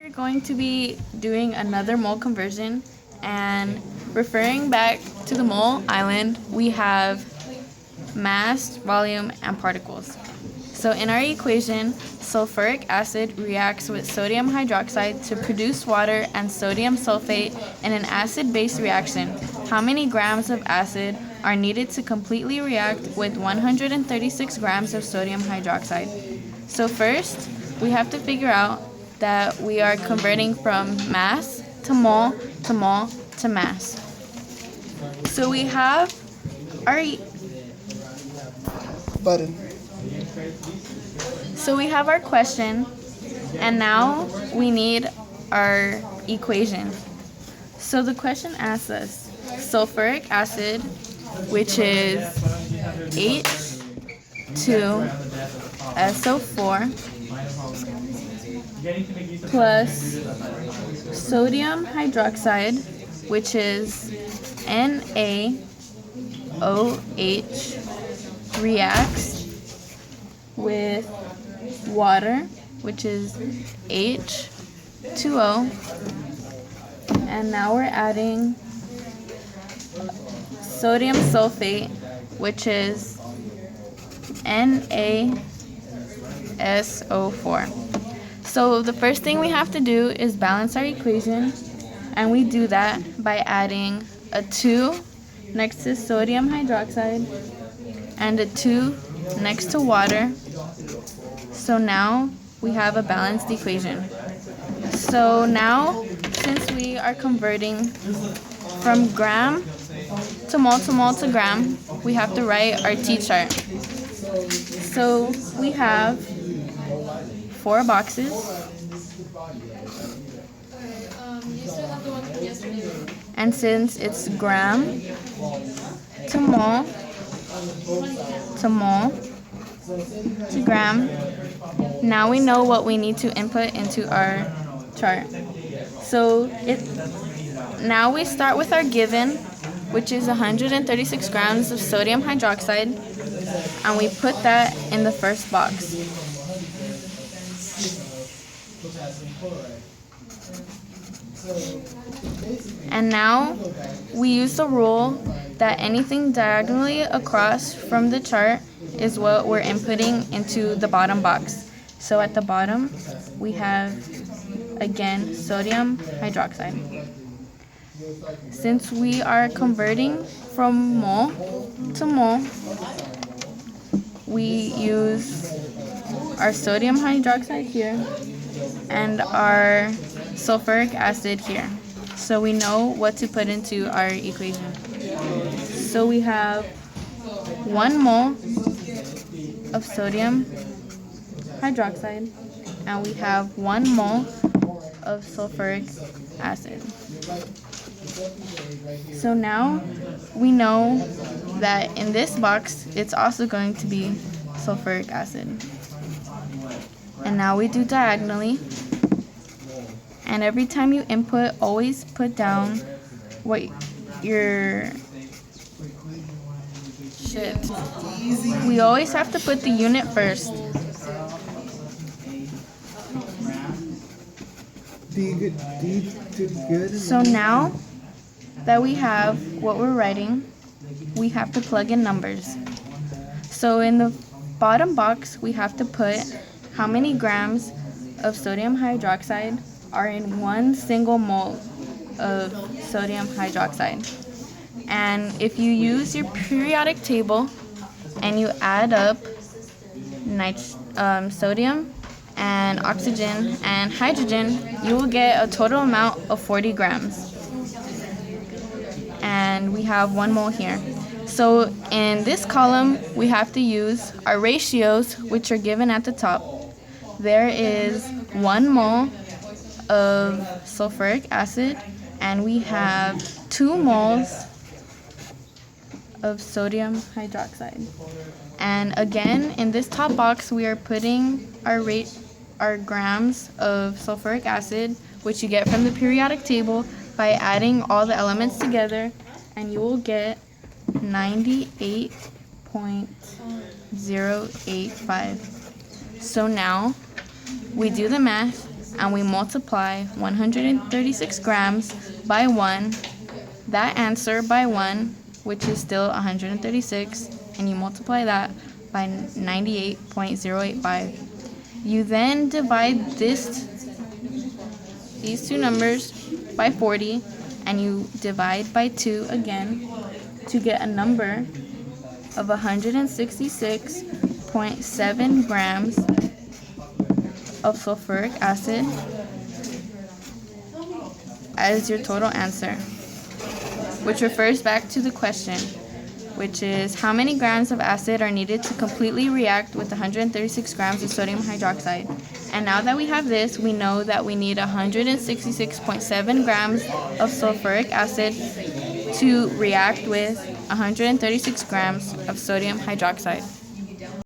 We're going to be doing another mole conversion, and referring back to the mole island, we have mass, volume, and particles. So in our equation, sulfuric acid reacts with sodium hydroxide to produce water and sodium sulfate in an acid-base reaction. How many grams of acid are needed to completely react with 136 grams of sodium hydroxide? So first, we have to figure out that we are converting from mass to mole to mole to mass. So we have our Button. So we have our question, and now we need our equation. So the question asks us, sulfuric acid, which is H2SO4 plus sodium hydroxide, which is NaOH, reacts with water, which is H2O, and now we're adding sodium sulfate, which is NaSO4. So the first thing we have to do is balance our equation, and we do that by adding a 2 next to sodium hydroxide and a 2 next to water. So now we have a balanced equation. So now, since we are converting from gram to mole to mole to gram, we have to write our T-chart. So we have 4 boxes. And since it's gram to mole to mole to gram, now we know what we need to input into our chart. So now we start with our given, which is 136 grams of sodium hydroxide, and we put that in the first box. And now we use the rule that anything diagonally across from the chart is what we're inputting into the bottom box. So at the bottom, we have, again, sodium hydroxide. Since we are converting from mole to mole, we use our sodium hydroxide here and our sulfuric acid here. So we know what to put into our equation. So we have 1 mole of sodium hydroxide, and we have 1 mole of sulfuric acid. So now we know that in this box, it's also going to be sulfuric acid. And now we do diagonally. And every time you input, always put down what your We always have to put the unit first. So now that we have what we're writing, we have to plug in numbers. So in the bottom box, we have to put how many grams of sodium hydroxide are in 1 single mole of sodium hydroxide. And if you use your periodic table and you add up sodium and oxygen and hydrogen, you will get a total amount of 40 grams. And we have 1 mole here. So in this column, we have to use our ratios, which are given at the top. There is 1 mole of sulfuric acid, and we have 2 moles of sodium hydroxide. And again, in this top box, we are putting our grams of sulfuric acid, which you get from the periodic table, by adding all the elements together, and you will get 98.085. So now we do the math, and we multiply 136 grams by 1, that answer by 1, which is still 136, and you multiply that by 98.085. You then divide these two numbers by 40, and you divide by 2 again to get a number of 166.7 grams of sulfuric acid as your total answer, which refers back to the question, which is how many grams of acid are needed to completely react with 136 grams of sodium hydroxide. And now that we have this, we know that we need 166.7 grams of sulfuric acid to react with 136 grams of sodium hydroxide.